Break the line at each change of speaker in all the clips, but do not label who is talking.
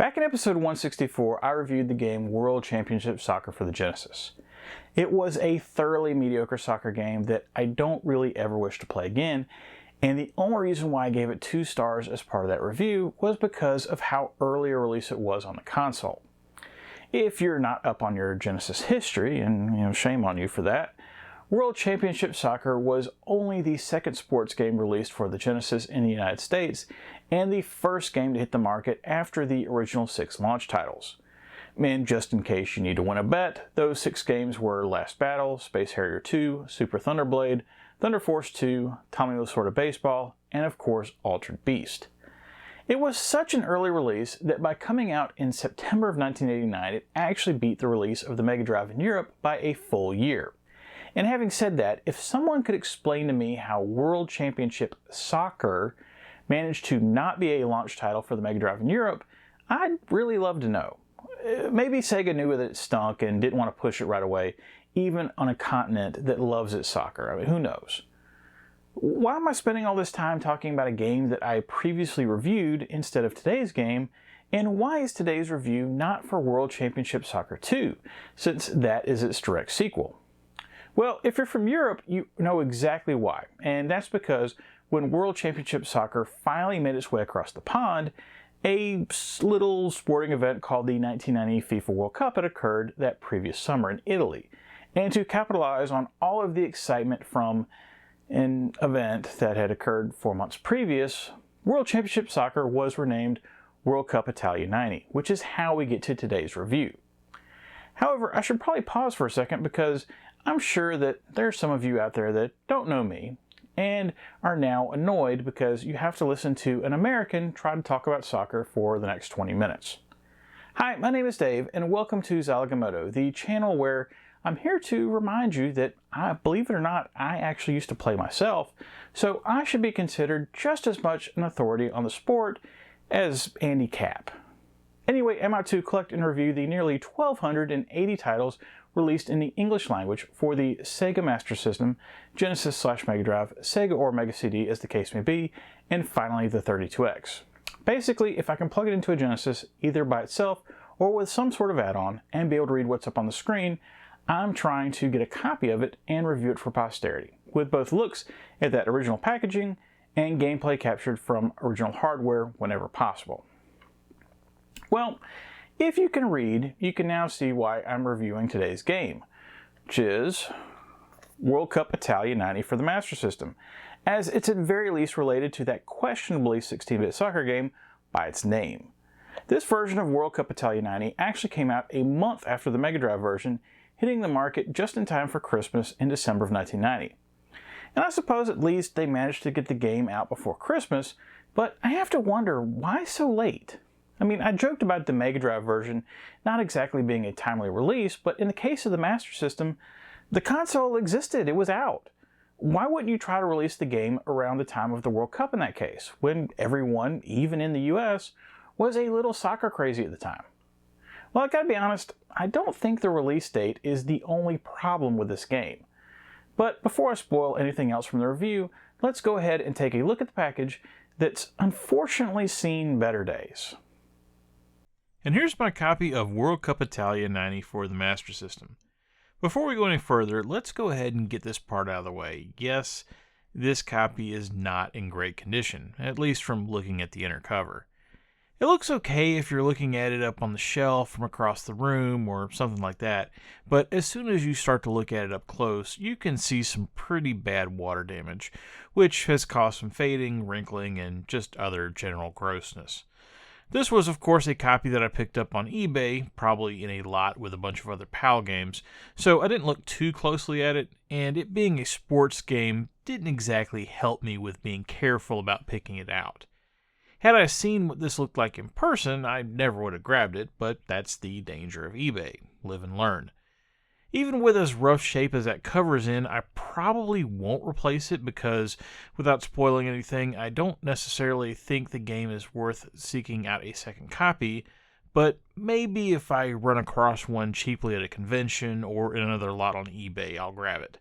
Back in episode 164, I reviewed the game World Championship Soccer for the Genesis. It was a thoroughly mediocre soccer game that I don't really ever wish to play again, and the only reason why I gave it 2 stars as part of that review was because of how early a release it was on the console. If you're not up on your Genesis history, and shame on you for that, World Championship Soccer was only the second sports game released for the Genesis in the United States, and the first game to hit the market after the original 6 launch titles. And just in case you need to win a bet, those 6 games were Last Battle, Space Harrier 2, Super Thunderblade, Thunder Force 2, Tommy Lasorda Baseball, and of course Altered Beast. It was such an early release that by coming out in September of 1989, it actually beat the release of the Mega Drive in Europe by a full year. And having said that, if someone could explain to me how World Championship Soccer managed to not be a launch title for the Mega Drive in Europe, I'd really love to know. Maybe Sega knew that it stunk and didn't want to push it right away, even on a continent that loves its soccer. I mean, who knows? Why am I spending all this time talking about a game that I previously reviewed instead of today's game? And why is today's review not for World Championship Soccer 2, since that is its direct sequel? Well, if you're from Europe, you know exactly why, and that's because when World Championship Soccer finally made its way across the pond, a little sporting event called the 1990 FIFA World Cup had occurred that previous summer in Italy. And to capitalize on all of the excitement from an event that had occurred 4 months previous, World Championship Soccer was renamed World Cup Italia 90, which is how we get to today's review. However, I should probably pause for a second because I'm sure that there are some of you out there that don't know me and are now annoyed because you have to listen to an American try to talk about soccer for the next 20 minutes. Hi, my name is Dave, and welcome to Zilog and Moto, the channel where I'm here to remind you that, believe it or not, I actually used to play myself, so I should be considered just as much an authority on the sport as Andy Capp. Anyway, I'm out to collect and review the nearly 1,280 titles released in the English language for the Sega Master System, Genesis/Mega Drive, Sega or Mega CD as the case may be, and finally the 32X. Basically, if I can plug it into a Genesis, either by itself or with some sort of add-on, and be able to read what's up on the screen, I'm trying to get a copy of it and review it for posterity, with both looks at that original packaging and gameplay captured from original hardware whenever possible. Well, if you can read, you can now see why I'm reviewing today's game, which is World Cup Italia 90 for the Master System, as it's at very least related to that questionably 16-bit soccer game by its name. This version of World Cup Italia 90 actually came out a month after the Mega Drive version, hitting the market just in time for Christmas in December of 1990. And I suppose at least they managed to get the game out before Christmas, but I have to wonder, why so late? I mean, I joked about the Mega Drive version not exactly being a timely release, but in the case of the Master System, the console existed, it was out. Why wouldn't you try to release the game around the time of the World Cup in that case, when everyone, even in the US, was a little soccer crazy at the time? Well, I gotta be honest, I don't think the release date is the only problem with this game. But before I spoil anything else from the review, let's go ahead and take a look at the package that's unfortunately seen better days.
And here's my copy of World Cup Italia 90 for the Master System. Before we go any further, let's go ahead and get this part out of the way. Yes, this copy is not in great condition, at least from looking at the inner cover. It looks okay if you're looking at it up on the shelf from across the room or something like that, but as soon as you start to look at it up close, you can see some pretty bad water damage, which has caused some fading, wrinkling, and just other general grossness. This was, of course, a copy that I picked up on eBay, probably in a lot with a bunch of other PAL games, so I didn't look too closely at it, and it being a sports game didn't exactly help me with being careful about picking it out. Had I seen what this looked like in person, I never would have grabbed it, but that's the danger of eBay. Live and learn. Even with as rough shape as that cover is in, I probably won't replace it because, without spoiling anything, I don't necessarily think the game is worth seeking out a second copy, but maybe if I run across one cheaply at a convention or in another lot on eBay, I'll grab it.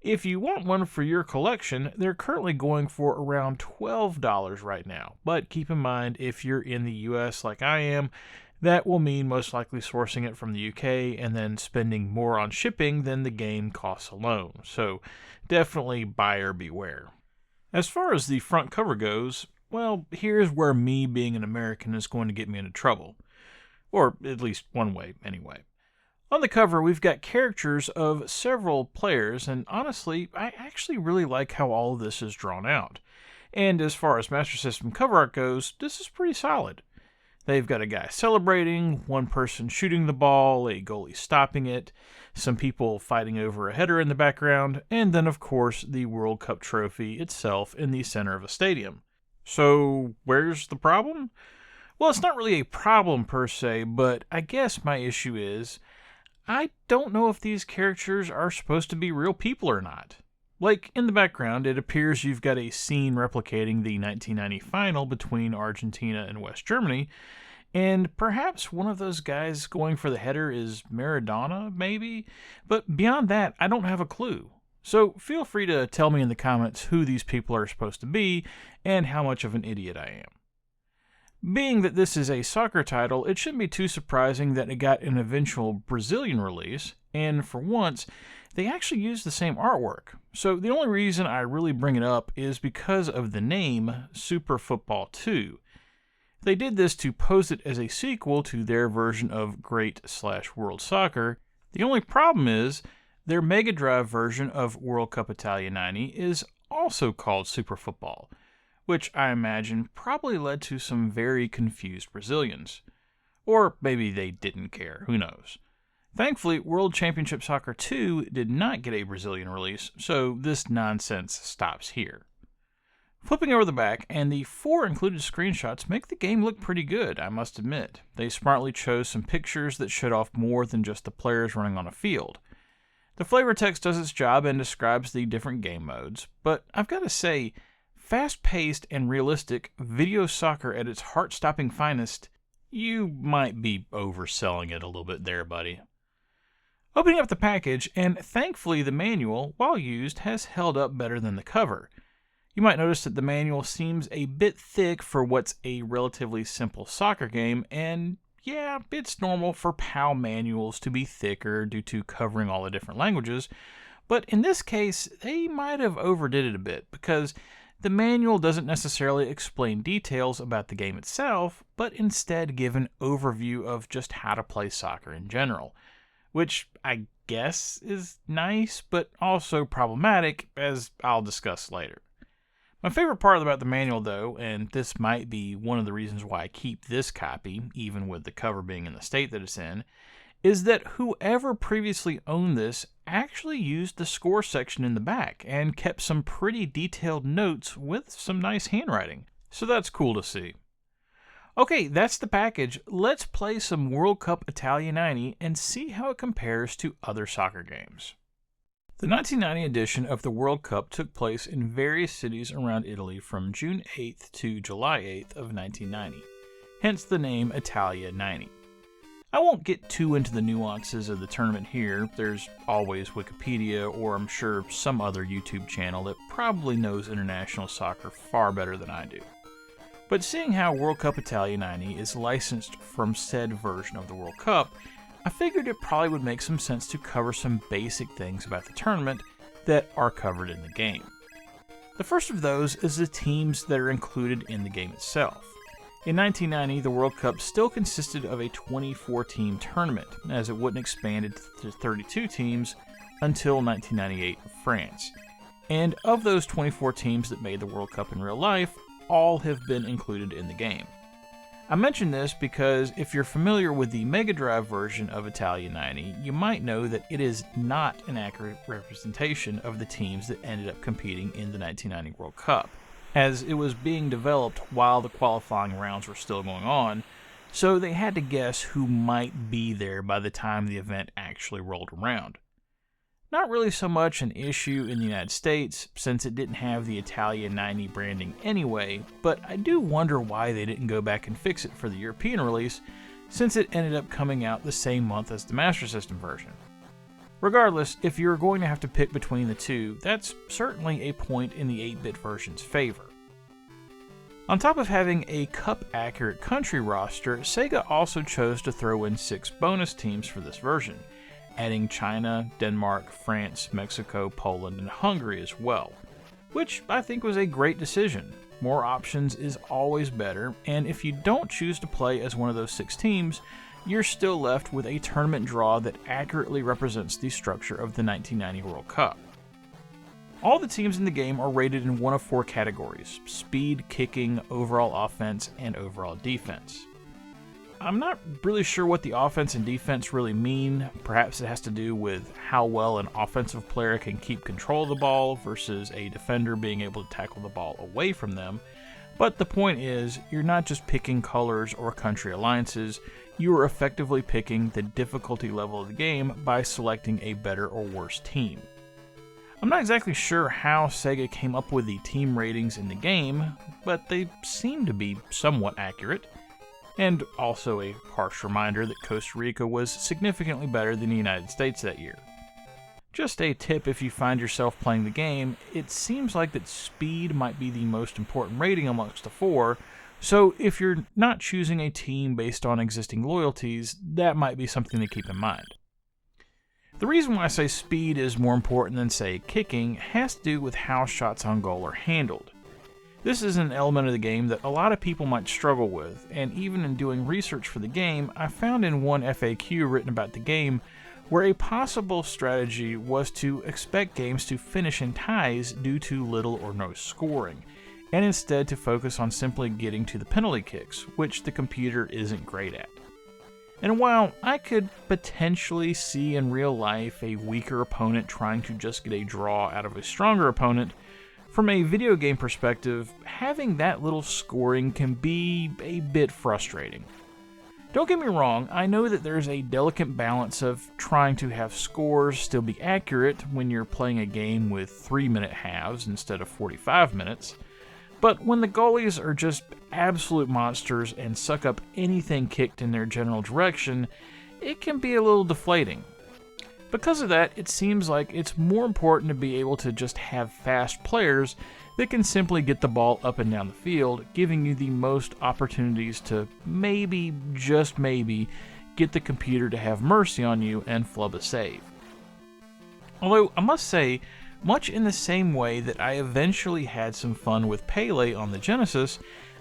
If you want one for your collection, they're currently going for around $12 right now. But keep in mind, if you're in the US like I am, that will mean most likely sourcing it from the UK and then spending more on shipping than the game costs alone. So definitely buyer beware. As far as the front cover goes, well, here's where me being an American is going to get me into trouble. Or at least one way, anyway. On the cover, we've got characters of several players, and honestly, I actually really like how all of this is drawn out. And as far as Master System cover art goes, this is pretty solid. They've got a guy celebrating, one person shooting the ball, a goalie stopping it, some people fighting over a header in the background, and then of course the World Cup trophy itself in the center of a stadium. So, where's the problem? Well, it's not really a problem per se, but I guess my issue is, I don't know if these characters are supposed to be real people or not. Like, in the background, it appears you've got a scene replicating the 1990 final between Argentina and West Germany, and perhaps one of those guys going for the header is Maradona, maybe? But beyond that, I don't have a clue. So feel free to tell me in the comments who these people are supposed to be, and how much of an idiot I am. Being that this is a soccer title, it shouldn't be too surprising that it got an eventual Brazilian release, and for once, they actually used the same artwork. So the only reason I really bring it up is because of the name Super Football 2. They did this to pose it as a sequel to their version of Great/World Soccer. The only problem is, their Mega Drive version of World Cup Italia 90 is also called Super Football, which I imagine probably led to some very confused Brazilians. Or maybe they didn't care, who knows. Thankfully, World Championship Soccer 2 did not get a Brazilian release, so this nonsense stops here. Flipping over the back, and the 4 included screenshots make the game look pretty good, I must admit. They smartly chose some pictures that showed off more than just the players running on a field. The flavor text does its job and describes the different game modes, but I've got to say, fast-paced and realistic video soccer at its heart-stopping finest, you might be overselling it a little bit there, buddy. Opening up the package, and thankfully the manual, while used, has held up better than the cover. You might notice that the manual seems a bit thick for what's a relatively simple soccer game, and yeah, it's normal for PAL manuals to be thicker due to covering all the different languages, but in this case, they might have overdid it a bit, because the manual doesn't necessarily explain details about the game itself, but instead give an overview of just how to play soccer in general, which I guess is nice, but also problematic, as I'll discuss later. My favorite part about the manual, though, and this might be one of the reasons why I keep this copy, even with the cover being in the state that it's in, is that whoever previously owned this actually used the score section in the back and kept some pretty detailed notes with some nice handwriting. So that's cool to see. Okay, that's the package. Let's play some World Cup Italia 90 and see how it compares to other soccer games. The 1990 edition of the World Cup took place in various cities around Italy from June 8th to July 8th of 1990, hence the name Italia 90. I won't get too into the nuances of the tournament here. There's always Wikipedia, or I'm sure some other YouTube channel that probably knows international soccer far better than I do. But seeing how World Cup Italia 90 is licensed from said version of the World Cup, I figured it probably would make some sense to cover some basic things about the tournament that are covered in the game. The first of those is the teams that are included in the game itself. In 1990, the World Cup still consisted of a 24-team tournament, as it wouldn't expand to 32 teams until 1998 in France. And of those 24 teams that made the World Cup in real life, all have been included in the game. I mention this because if you're familiar with the Mega Drive version of Italia 90, you might know that it is not an accurate representation of the teams that ended up competing in the 1990 World Cup, as it was being developed while the qualifying rounds were still going on, so they had to guess who might be there by the time the event actually rolled around. Not really so much an issue in the United States, since it didn't have the Italia 90 branding anyway, but I do wonder why they didn't go back and fix it for the European release, since it ended up coming out the same month as the Master System version. Regardless, if you're going to have to pick between the two, that's certainly a point in the 8-bit version's favor. On top of having a cup-accurate country roster, Sega also chose to throw in 6 bonus teams for this version, adding China, Denmark, France, Mexico, Poland, and Hungary as well, which I think was a great decision. More options is always better, and if you don't choose to play as one of those 6 teams, you're still left with a tournament draw that accurately represents the structure of the 1990 World Cup. All the teams in the game are rated in one of 4 categories: speed, kicking, overall offense, and overall defense. I'm not really sure what the offense and defense really mean. Perhaps it has to do with how well an offensive player can keep control of the ball versus a defender being able to tackle the ball away from them. But the point is, you're not just picking colors or country alliances, you are effectively picking the difficulty level of the game by selecting a better or worse team. I'm not exactly sure how Sega came up with the team ratings in the game, but they seem to be somewhat accurate. And also a harsh reminder that Costa Rica was significantly better than the United States that year. Just a tip if you find yourself playing the game, it seems like that speed might be the most important rating amongst the 4, so if you're not choosing a team based on existing loyalties, that might be something to keep in mind. The reason why I say speed is more important than, say, kicking has to do with how shots on goal are handled. This is an element of the game that a lot of people might struggle with, and even in doing research for the game, I found in one FAQ written about the game where a possible strategy was to expect games to finish in ties due to little or no scoring, and instead to focus on simply getting to the penalty kicks, which the computer isn't great at. And while I could potentially see in real life a weaker opponent trying to just get a draw out of a stronger opponent, from a video game perspective, having that little scoring can be a bit frustrating. Don't get me wrong, I know that there's a delicate balance of trying to have scores still be accurate when you're playing a game with 3-minute halves instead of 45 minutes, but when the goalies are just absolute monsters and suck up anything kicked in their general direction, it can be a little deflating. Because of that, it seems like it's more important to be able to just have fast players that can simply get the ball up and down the field, giving you the most opportunities to maybe, just maybe, get the computer to have mercy on you and flub a save. Although, I must say, much in the same way that I eventually had some fun with Pele on the Genesis,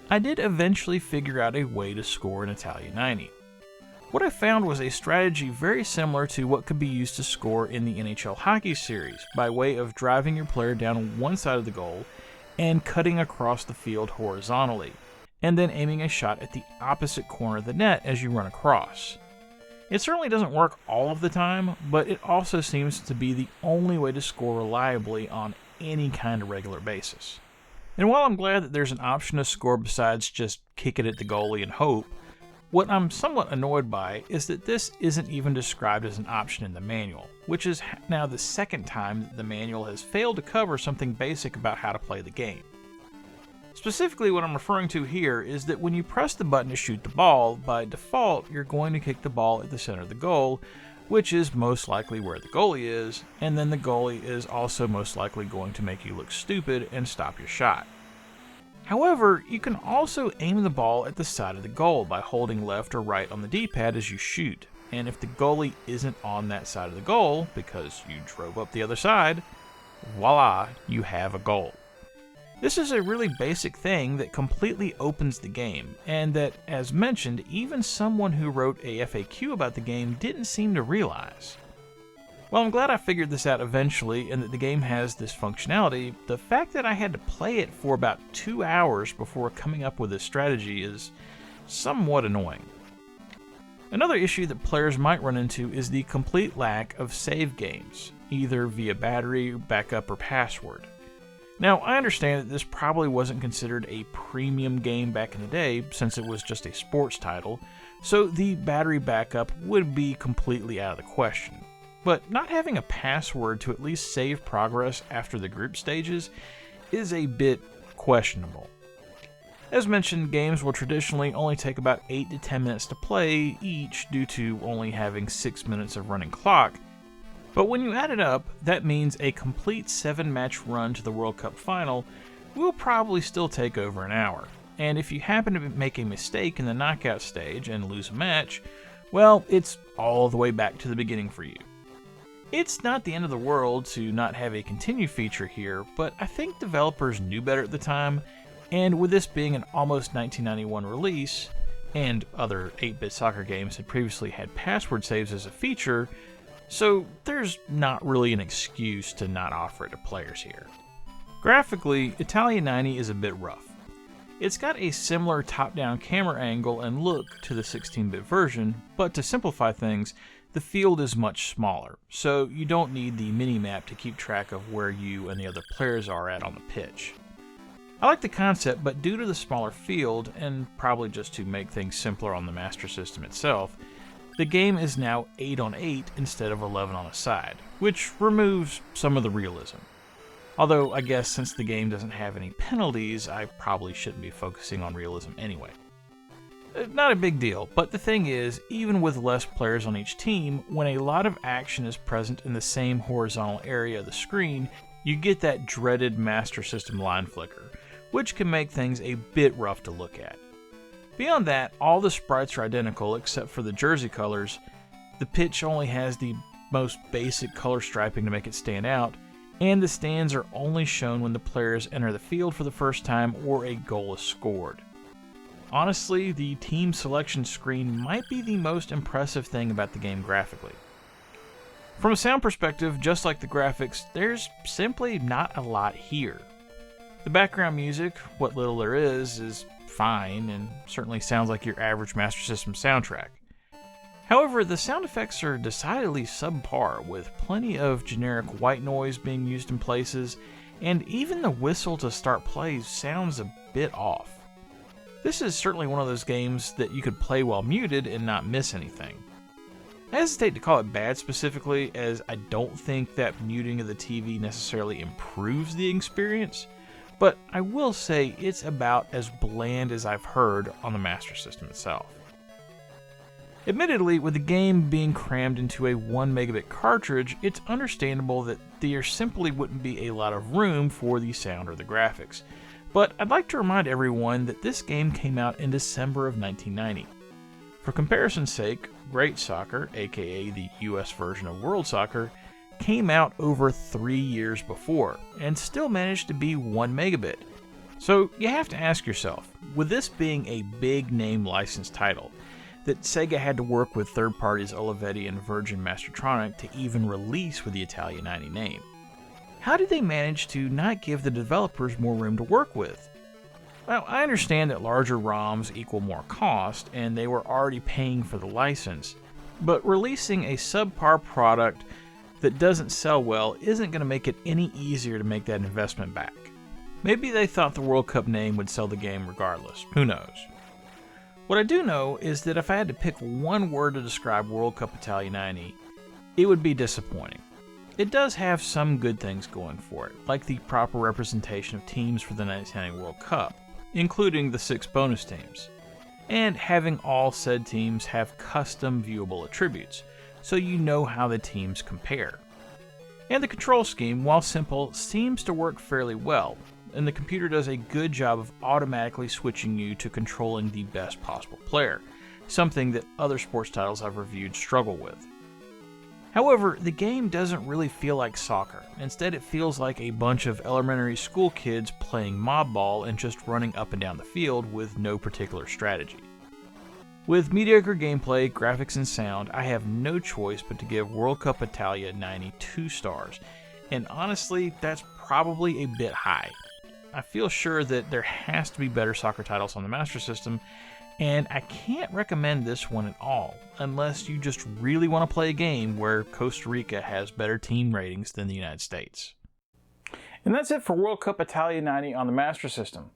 I did eventually figure out a way to score in Italia 90. What I found was a strategy very similar to what could be used to score in the NHL hockey series, by way of driving your player down one side of the goal and cutting across the field horizontally, and then aiming a shot at the opposite corner of the net as you run across. It certainly doesn't work all of the time, but it also seems to be the only way to score reliably on any kind of regular basis. And while I'm glad that there's an option to score besides just kick it at the goalie and hope, what I'm somewhat annoyed by is that this isn't even described as an option in the manual, which is now the second time that the manual has failed to cover something basic about how to play the game. Specifically, what I'm referring to here is that when you press the button to shoot the ball, by default you're going to kick the ball at the center of the goal, which is most likely where the goalie is, and then the goalie is also most likely going to make you look stupid and stop your shot. However, you can also aim the ball at the side of the goal by holding left or right on the D-pad as you shoot, and if the goalie isn't on that side of the goal, because you drove up the other side, voila, you have a goal. This is a really basic thing that completely opens the game, and that, as mentioned, even someone who wrote a FAQ about the game didn't seem to realize. While I'm glad I figured this out eventually and that the game has this functionality, the fact that I had to play it for about 2 hours before coming up with this strategy is somewhat annoying. Another issue that players might run into is the complete lack of save games, either via battery, backup, or password. Now, I understand that this probably wasn't considered a premium game back in the day, since it was just a sports title, so the battery backup would be completely out of the question. But not having a password to at least save progress after the group stages is a bit questionable. As mentioned, games will traditionally only take about 8 to 10 minutes to play each due to only having 6 minutes of running clock, But when you add it up, that means a complete 7-match run to the World Cup final will probably still take over an hour. And if you happen to make a mistake in the knockout stage and lose a match, well, it's all the way back to the beginning for you. It's not the end of the world to not have a continue feature here, but I think developers knew better at the time, and with this being an almost 1991 release, and other 8-bit soccer games had previously had password saves as a feature, so there's not really an excuse to not offer it to players here. Graphically, Italia 90 is a bit rough. It's got a similar top-down camera angle and look to the 16-bit version, but to simplify things, the field is much smaller, so you don't need the mini-map to keep track of where you and the other players are at on the pitch. I like the concept, but due to the smaller field, and probably just to make things simpler on the Master System itself, the game is now 8 on 8 instead of 11 on a side, which removes some of the realism. Although, I guess since the game doesn't have any penalties, I probably shouldn't be focusing on realism anyway. Not a big deal, but the thing is, even with less players on each team, when a lot of action is present in the same horizontal area of the screen, you get that dreaded Master System line flicker, which can make things a bit rough to look at. Beyond that, all the sprites are identical except for the jersey colors. The pitch only has the most basic color striping to make it stand out, and the stands are only shown when the players enter the field for the first time or a goal is scored. Honestly, the team selection screen might be the most impressive thing about the game graphically. From a sound perspective, just like the graphics, there's simply not a lot here. The background music, what little there is fine and certainly sounds like your average Master System soundtrack. However, the sound effects are decidedly subpar, with plenty of generic white noise being used in places, and even the whistle to start play sounds a bit off. This is certainly one of those games that you could play while muted and not miss anything. I hesitate to call it bad specifically, as I don't think that muting of the TV necessarily improves the experience, but I will say it's about as bland as I've heard on the Master System itself. Admittedly, with the game being crammed into a 1 megabit cartridge, it's understandable that there simply wouldn't be a lot of room for the sound or the graphics. But I'd like to remind everyone that this game came out in December of 1990. For comparison's sake, Great Soccer, aka the US version of World Soccer, came out over 3 years before, and still managed to be 1 megabit. So you have to ask yourself, with this being a big name licensed title, that Sega had to work with third parties Olivetti and Virgin Mastertronic to even release with the Italia 90 name, how did they manage to not give the developers more room to work with? Well, I understand that larger ROMs equal more cost, and they were already paying for the license, but releasing a subpar product that doesn't sell well isn't going to make it any easier to make that investment back. Maybe they thought the World Cup name would sell the game regardless, who knows? What I do know is that if I had to pick one word to describe World Cup Italia 90, it would be disappointing. It does have some good things going for it, like the proper representation of teams for the 1990 World Cup, including the 6 bonus teams, and having all said teams have custom viewable attributes, so you know how the teams compare. And the control scheme, while simple, seems to work fairly well, and the computer does a good job of automatically switching you to controlling the best possible player, something that other sports titles I've reviewed struggle with. However, the game doesn't really feel like soccer. Instead, it feels like a bunch of elementary school kids playing mob ball and just running up and down the field with no particular strategy. With mediocre gameplay, graphics, and sound, I have no choice but to give World Cup Italia 90 2 stars, and honestly, that's probably a bit high. I feel sure that there has to be better soccer titles on the Master System, and I can't recommend this one at all, unless you just really want to play a game where Costa Rica has better team ratings than the United States.
And that's it for World Cup Italia 90 on the Master System.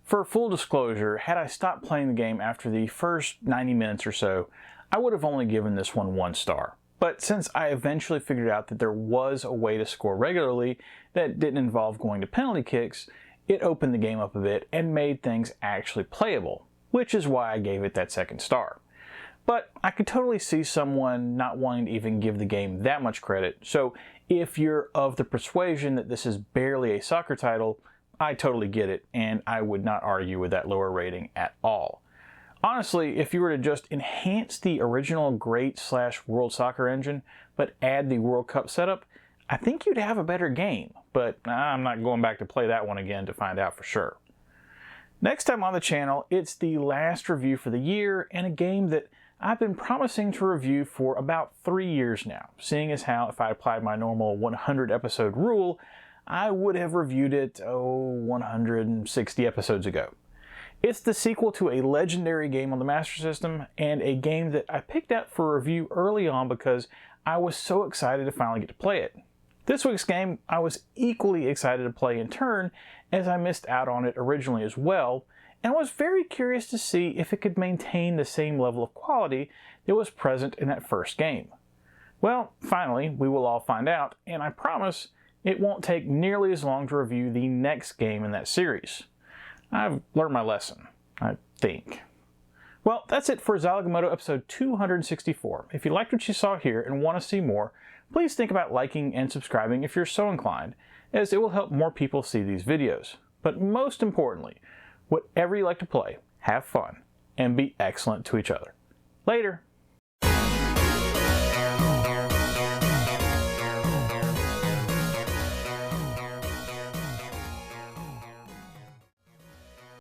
For full disclosure, had I stopped playing the game after the first 90 minutes or so, I would have only given this one 1 star. But since I eventually figured out that there was a way to score regularly that didn't involve going to penalty kicks, it opened the game up a bit and made things actually playable, which is why I gave it that 2nd star. But I could totally see someone not wanting to even give the game that much credit, so if you're of the persuasion that this is barely a soccer title, I totally get it, and I would not argue with that lower rating at all. Honestly, if you were to just enhance the original Great/World Soccer engine, but add the World Cup setup, I think you'd have a better game, but I'm not going back to play that one again to find out for sure. Next time on the channel, it's the last review for the year, and a game that I've been promising to review for about 3 years now, seeing as how if I applied my normal 100 episode rule, I would have reviewed it, 160 episodes ago. It's the sequel to a legendary game on the Master System, and a game that I picked out for review early on because I was so excited to finally get to play it. This week's game I was equally excited to play in turn, as I missed out on it originally as well, and was very curious to see if it could maintain the same level of quality that was present in that first game. Well, finally, we will all find out, and I promise it won't take nearly as long to review the next game in that series. I've learned my lesson, I think. Well, that's it for Zilog and Moto episode 264. If you liked what you saw here and want to see more, please think about liking and subscribing if you're so inclined, as it will help more people see these videos. But most importantly, whatever you like to play, have fun, and be excellent to each other. Later!